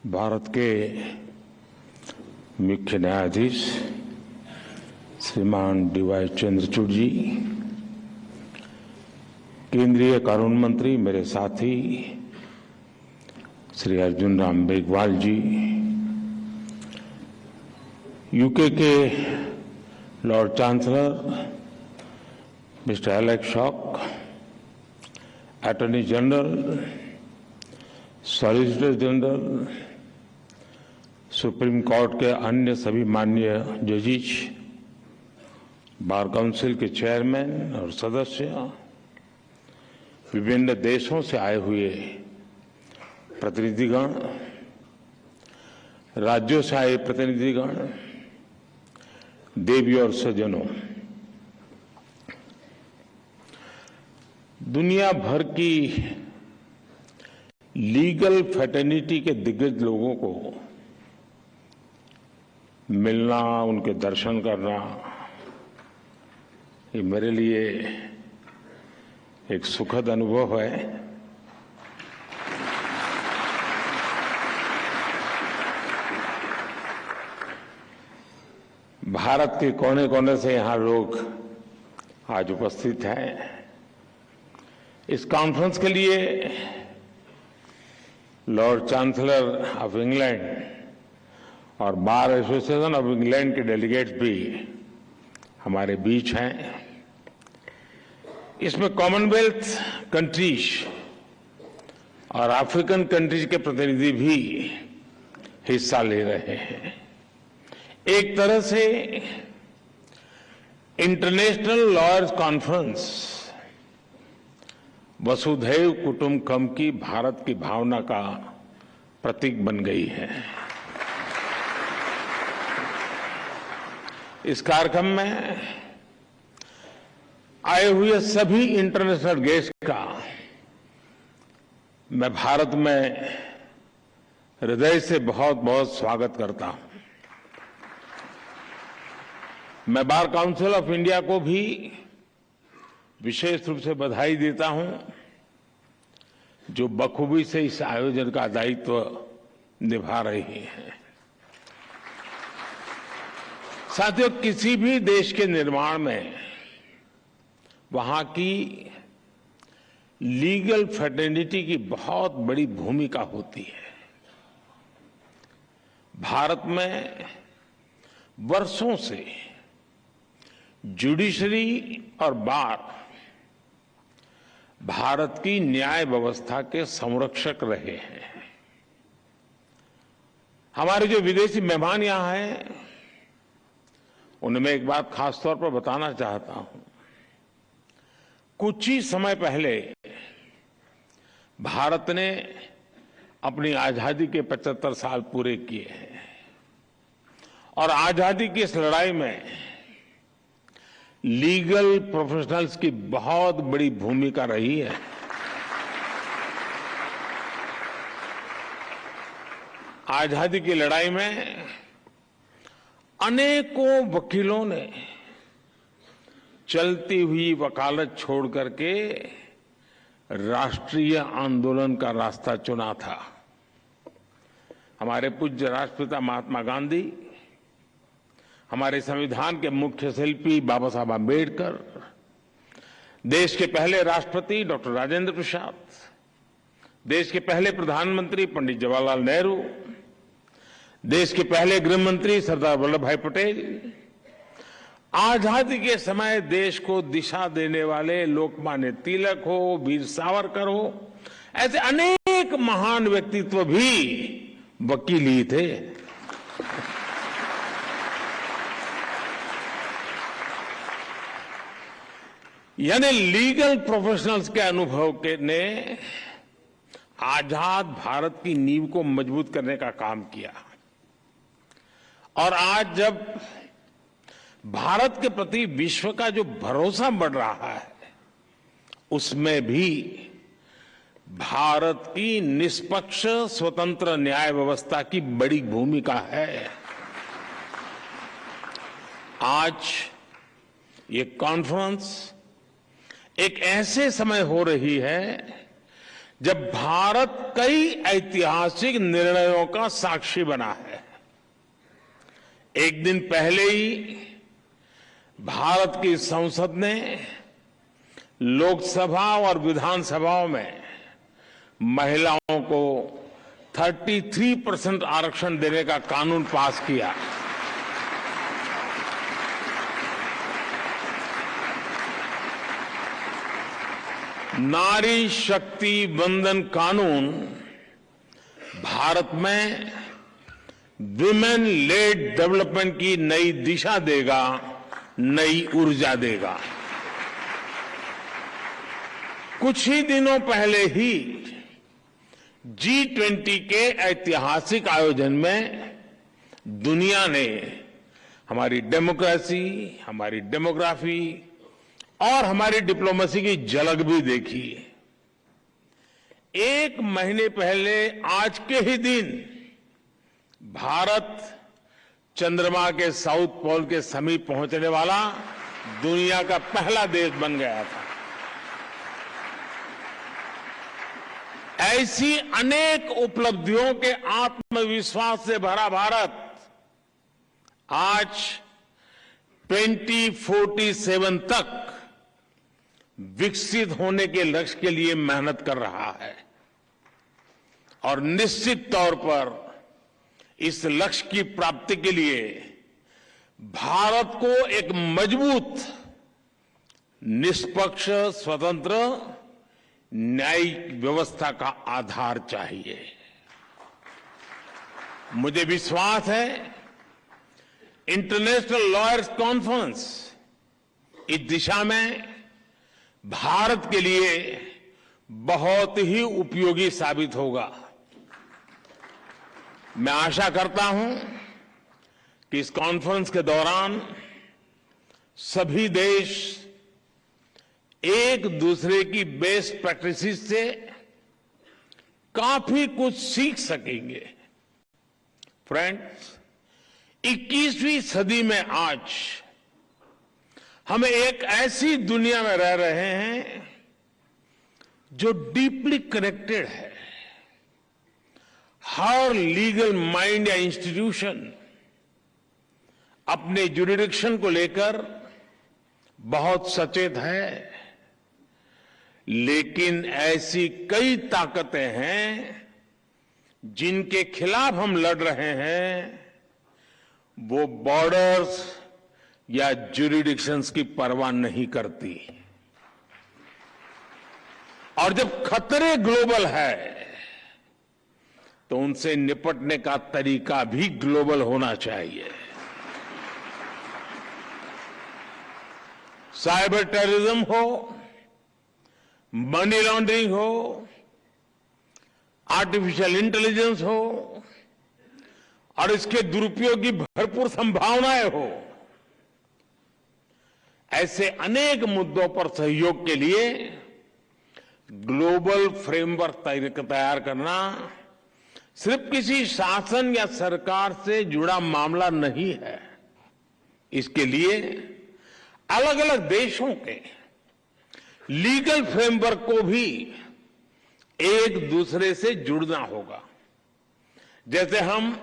भारत के मुख्य न्यायाधीश श्रीमान डी.वाई. चंद्रचूड़ जी, केंद्रीय कानून मंत्री मेरे साथी श्री अर्जुन राम मेघवाल जी, यूके के Lord chancellor mister Alex shock, attorney general, solicitor general, supreme court के अन्य सभी माननीय जजेस, बार काउंसिल के चेयरमैन और सदस्य, विभिन्न देशों से आए हुए प्रतिनिधिगण, राज्यों से आए प्रतिनिधिगण, देवी और सज्जनों, दुनिया भर की लीगल फ्रेटर्निटी के दिग्गज लोगों को मिलना, उनके दर्शन करना, ये मेरे लिए एक सुखद अनुभव है। भारत के कोने कोने से यहाँ लोग आज उपस्थित हैं। इस कॉन्फ्रेंस के लिए लॉर्ड चांसलर ऑफ इंग्लैंड और बार एसोसिएशन ऑफ इंग्लैंड के डेलीगेट्स भी हमारे बीच हैं। इसमें कॉमनवेल्थ कंट्रीज और अफ्रीकन कंट्रीज के प्रतिनिधि भी हिस्सा ले रहे हैं। एक तरह से इंटरनेशनल लॉयर्स कॉन्फ्रेंस वसुधैव कुटुंबकम की भारत की भावना का प्रतीक बन गई है। इस कार्यक्रम में आए हुए सभी इंटरनेशनल गेस्ट का मैं भारत में हृदय से बहुत बहुत स्वागत करता हूं। मैं बार काउंसिल ऑफ इंडिया को भी विशेष रूप से बधाई देता हूं, जो बखूबी से इस आयोजन का दायित्व निभा रही है। साथियों, किसी भी देश के निर्माण में वहां की लीगल फ्रेटर्निटी की बहुत बड़ी भूमिका होती है। भारत में वर्षों से जुडिशरी और बार भारत की न्याय व्यवस्था के संरक्षक रहे हैं। हमारे जो विदेशी मेहमान यहां हैं, उन्हें मैं एक बात खास तौर पर बताना चाहता हूं। कुछ ही समय पहले भारत ने अपनी आजादी के 75 साल पूरे किए हैं और आजादी की इस लड़ाई में लीगल प्रोफेशनल्स की बहुत बड़ी भूमिका रही है। आजादी की लड़ाई में अनेकों वकीलों ने चलती हुई वकालत छोड़ करके राष्ट्रीय आंदोलन का रास्ता चुना था। हमारे पूज्य राष्ट्रपिता महात्मा गांधी, हमारे संविधान के मुख्य शिल्पी बाबा साहब आंबेडकर, देश के पहले राष्ट्रपति डॉक्टर राजेंद्र प्रसाद, देश के पहले प्रधानमंत्री पंडित जवाहरलाल नेहरू, देश के पहले गृह मंत्री सरदार वल्लभ भाई पटेल, आजादी के समय देश को दिशा देने वाले लोकमान्य तिलक हो, वीर सावरकर हो, ऐसे अनेक महान व्यक्तित्व भी वकील ही थे। यानी लीगल प्रोफेशनल्स के अनुभव के ने आजाद भारत की नींव को मजबूत करने का काम किया। और आज जब भारत के प्रति विश्व का जो भरोसा बढ़ रहा है, उसमें भी भारत की निष्पक्ष स्वतंत्र न्याय व्यवस्था की बड़ी भूमिका है। आज ये कॉन्फ्रेंस एक ऐसे समय हो रही है जब भारत कई ऐतिहासिक निर्णयों का साक्षी बना है। एक दिन पहले ही भारत की संसद ने लोकसभा और विधानसभाओं में महिलाओं को 33% आरक्षण देने का कानून पास किया। नारी शक्ति वंदन कानून भारत में विमेन लेड डेवलपमेंट की नई दिशा देगा, नई ऊर्जा देगा। कुछ ही दिनों पहले ही G20 के ऐतिहासिक आयोजन में दुनिया ने हमारी डेमोक्रेसी, हमारी डेमोग्राफी और हमारी डिप्लोमेसी की झलक भी देखी। एक महीने पहले आज के ही दिन भारत चंद्रमा के साउथ पोल के समीप पहुंचने वाला दुनिया का पहला देश बन गया था। ऐसी अनेक उपलब्धियों के आत्मविश्वास से भरा भारत आज 2047 तक विकसित होने के लक्ष्य के लिए मेहनत कर रहा है और निश्चित तौर पर इस लक्ष्य की प्राप्ति के लिए भारत को एक मजबूत, निष्पक्ष, स्वतंत्र न्यायिक व्यवस्था का आधार चाहिए। मुझे विश्वास है इंटरनेशनल लॉयर्स कॉन्फ्रेंस इस दिशा में भारत के लिए बहुत ही उपयोगी साबित होगा। मैं आशा करता हूं कि इस कॉन्फ्रेंस के दौरान सभी देश एक दूसरे की बेस्ट प्रैक्टिसेस से काफी कुछ सीख सकेंगे। फ्रेंड्स, 21वीं सदी में आज हम एक ऐसी दुनिया में रह रहे हैं जो डीपली कनेक्टेड है। हर लीगल माइंड या इंस्टीट्यूशन अपने ज्यूरिडिक्शन को लेकर बहुत सचेत है, लेकिन ऐसी कई ताकतें हैं जिनके खिलाफ हम लड़ रहे हैं। वो बॉर्डर्स या ज्यूरिडिक्शंस की परवाह नहीं करती। और जब खतरे ग्लोबल है तो उनसे निपटने का तरीका भी ग्लोबल होना चाहिए। साइबर टेररिज्म हो, मनी लॉन्ड्रिंग हो, आर्टिफिशियल इंटेलिजेंस हो और इसके दुरुपयोग की भरपूर संभावनाएं हो, ऐसे अनेक मुद्दों पर सहयोग के लिए ग्लोबल फ्रेमवर्क तैयार करना सिर्फ किसी शासन या सरकार से जुड़ा मामला नहीं है। इसके लिए अलग अलग देशों के लीगल फ्रेमवर्क को भी एक दूसरे से जुड़ना होगा। जैसे हम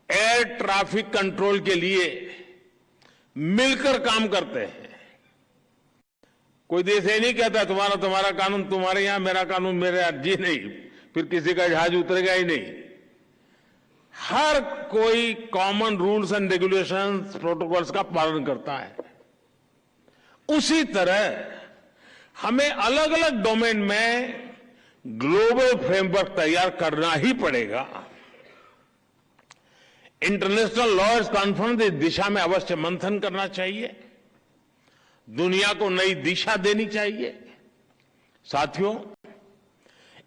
एयर ट्रैफिक कंट्रोल के लिए मिलकर काम करते हैं। कोई देश ये नहीं कहता तुम्हारा कानून तुम्हारे यहां, मेरा कानून मेरे यहां। जी नहीं, फिर किसी का जहाज उतरेगा ही नहीं। हर कोई common rules and regulations, protocols का पालन करता है। उसी तरह हमें अलग अलग डोमेन में ग्लोबल फ्रेमवर्क तैयार करना ही पड़ेगा। इंटरनेशनल लॉयर्स कॉन्फ्रेंस इस दिशा में अवश्य मंथन करना चाहिए, दुनिया को नई दिशा देनी चाहिए। साथियों,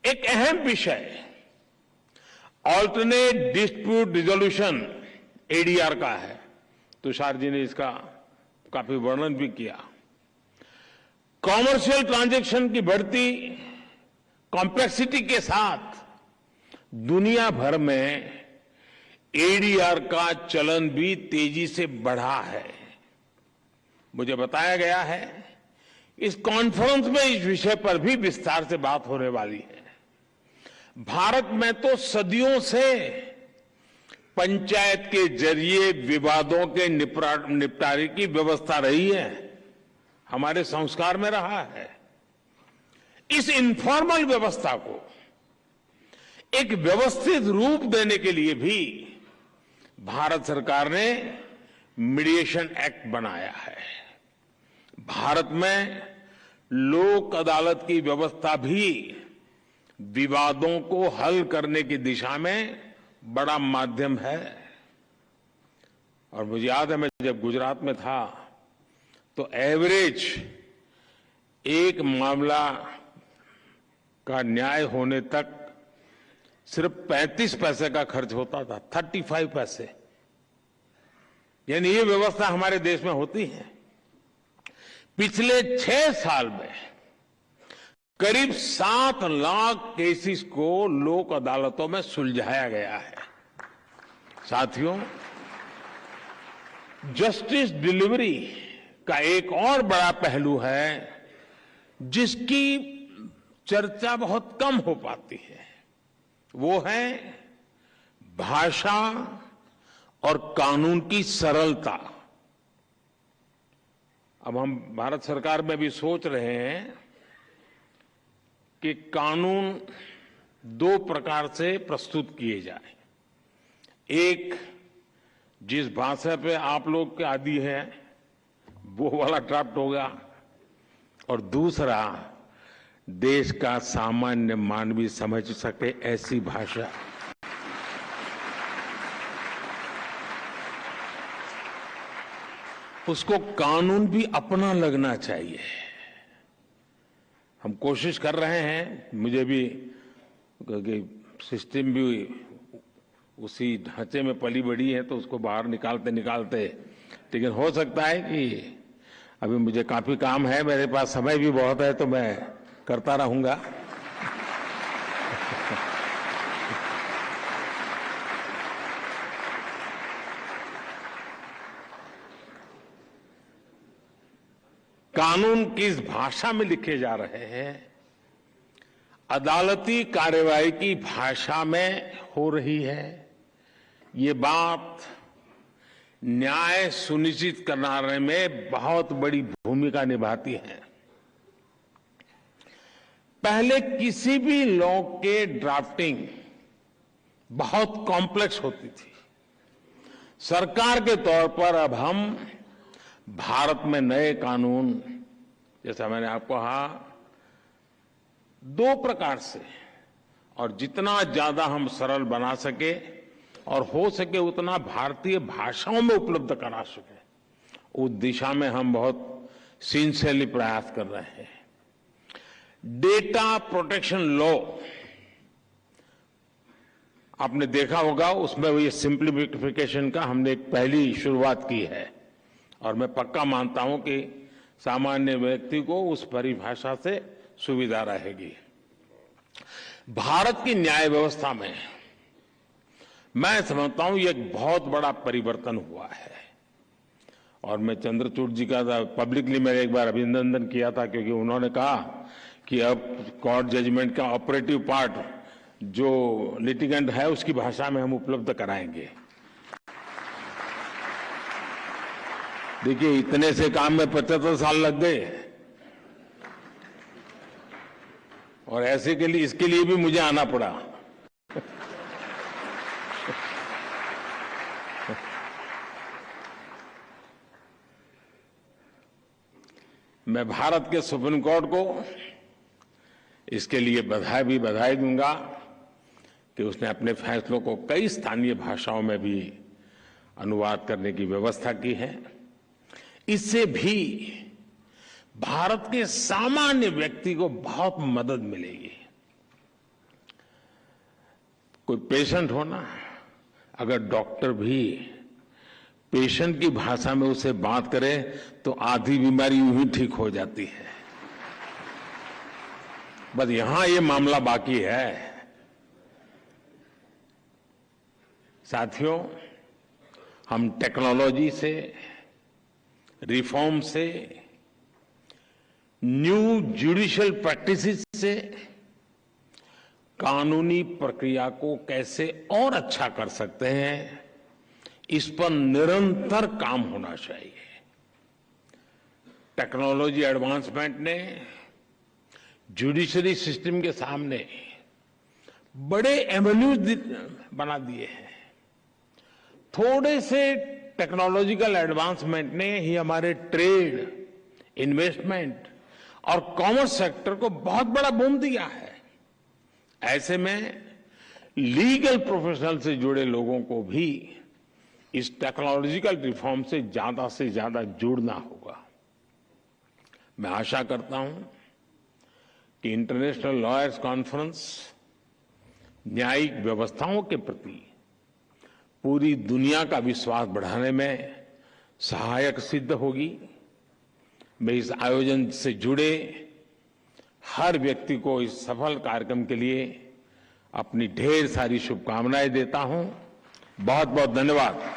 एक अहम विषय ऑल्टरनेट डिस्प्यूट रिजोल्यूशन एडीआर का है। तुषार जी ने इसका काफी वर्णन भी किया। कॉमर्शियल ट्रांजैक्शन की बढ़ती कॉम्प्लेक्सिटी के साथ दुनिया भर में एडीआर का चलन भी तेजी से बढ़ा है। मुझे बताया गया है इस कॉन्फ्रेंस में इस विषय पर भी विस्तार से बात होने वाली है। भारत में तो सदियों से पंचायत के जरिए विवादों के निपटारे की व्यवस्था रही है, हमारे संस्कार में रहा है। इस इनफॉर्मल व्यवस्था को एक व्यवस्थित रूप देने के लिए भी भारत सरकार ने मीडिएशन एक्ट बनाया है। भारत में लोक अदालत की व्यवस्था भी विवादों को हल करने की दिशा में बड़ा माध्यम है। और मुझे याद है, मैं जब गुजरात में था तो एवरेज एक मामला का न्याय होने तक सिर्फ 35 पैसे का खर्च होता था, 35 पैसे। यानी ये व्यवस्था हमारे देश में होती है। पिछले 6 साल में करीब 7 लाख केसेस को लोक अदालतों में सुलझाया गया है। साथियों, जस्टिस डिलीवरी का एक और बड़ा पहलू है जिसकी चर्चा बहुत कम हो पाती है, वो है भाषा और कानून की सरलता। अब हम भारत सरकार में भी सोच रहे हैं कि कानून 2 प्रकार से प्रस्तुत किए जाए। एक, जिस भाषा पे आप लोग के आदी हैं वो वाला ड्राफ्ट होगा, और दूसरा देश का सामान्य मानवी समझ सके ऐसी भाषा। उसको कानून भी अपना लगना चाहिए। हम कोशिश कर रहे हैं, मुझे भी सिस्टम भी उसी ढांचे में पली बड़ी है तो उसको बाहर निकालते निकालते, लेकिन हो सकता है कि अभी मुझे काफी काम है, मेरे पास समय भी बहुत है, तो मैं करता रहूंगा। कानून किस भाषा में लिखे जा रहे हैं, अदालती कार्यवाही की भाषा में हो रही है, ये बात न्याय सुनिश्चित कराने में बहुत बड़ी भूमिका निभाती है। पहले किसी भी लॉ के ड्राफ्टिंग बहुत कॉम्प्लेक्स होती थी। सरकार के तौर पर अब हम भारत में नए कानून, जैसा मैंने आपको कहा, 2 प्रकार से, और जितना ज्यादा हम सरल बना सके और हो सके उतना भारतीय भाषाओं में उपलब्ध करा सके, उस दिशा में हम बहुत सिंसियरली प्रयास कर रहे हैं। डेटा प्रोटेक्शन लॉ आपने देखा होगा, उसमें ये सिंप्लीफिकेशन का हमने एक पहली शुरुआत की है, और मैं पक्का मानता हूं कि सामान्य व्यक्ति को उस परिभाषा से सुविधा रहेगी। भारत की न्याय व्यवस्था में मैं समझता हूं ये एक बहुत बड़ा परिवर्तन हुआ है, और मैं चंद्रचूड़ जी का पब्लिकली मैंने एक बार अभिनंदन किया था, क्योंकि उन्होंने कहा कि अब कोर्ट जजमेंट का ऑपरेटिव पार्ट जो लिटिगेंट है उसकी भाषा में हम उपलब्ध कराएंगे। देखिए, इतने से काम में 75 साल लग गए, और ऐसे के लिए, इसके लिए भी मुझे आना पड़ा। मैं भारत के सुप्रीम कोर्ट को इसके लिए बधाई दूंगा कि उसने अपने फैसलों को कई स्थानीय भाषाओं में भी अनुवाद करने की व्यवस्था की है। इससे भी भारत के सामान्य व्यक्ति को बहुत मदद मिलेगी। कोई पेशेंट हो ना, अगर डॉक्टर भी पेशेंट की भाषा में उससे बात करे तो आधी बीमारी यूं ही ठीक हो जाती है। बस यहां ये मामला बाकी है। साथियों, हम टेक्नोलॉजी से, रिफॉर्म से, न्यू जुडिशियल प्रैक्टिसेस से कानूनी प्रक्रिया को कैसे और अच्छा कर सकते हैं, इस पर निरंतर काम होना चाहिए। टेक्नोलॉजी एडवांसमेंट ने जुडिशरी सिस्टम के सामने बड़े एवेन्यूज बना दिए हैं। थोड़े से टेक्नोलॉजिकल एडवांसमेंट ने ही हमारे ट्रेड, इन्वेस्टमेंट और कॉमर्स सेक्टर को बहुत बड़ा बूम दिया है। ऐसे में लीगल प्रोफेशनल से जुड़े लोगों को भी इस टेक्नोलॉजिकल रिफॉर्म से ज्यादा जुड़ना होगा। मैं आशा करता हूं कि इंटरनेशनल लॉयर्स कॉन्फ्रेंस न्यायिक व्यवस्थाओं के प्रति पूरी दुनिया का विश्वास बढ़ाने में सहायक सिद्ध होगी। मैं इस आयोजन से जुड़े हर व्यक्ति को इस सफल कार्यक्रम के लिए अपनी ढेर सारी शुभकामनाएं देता हूं। बहुत बहुत धन्यवाद।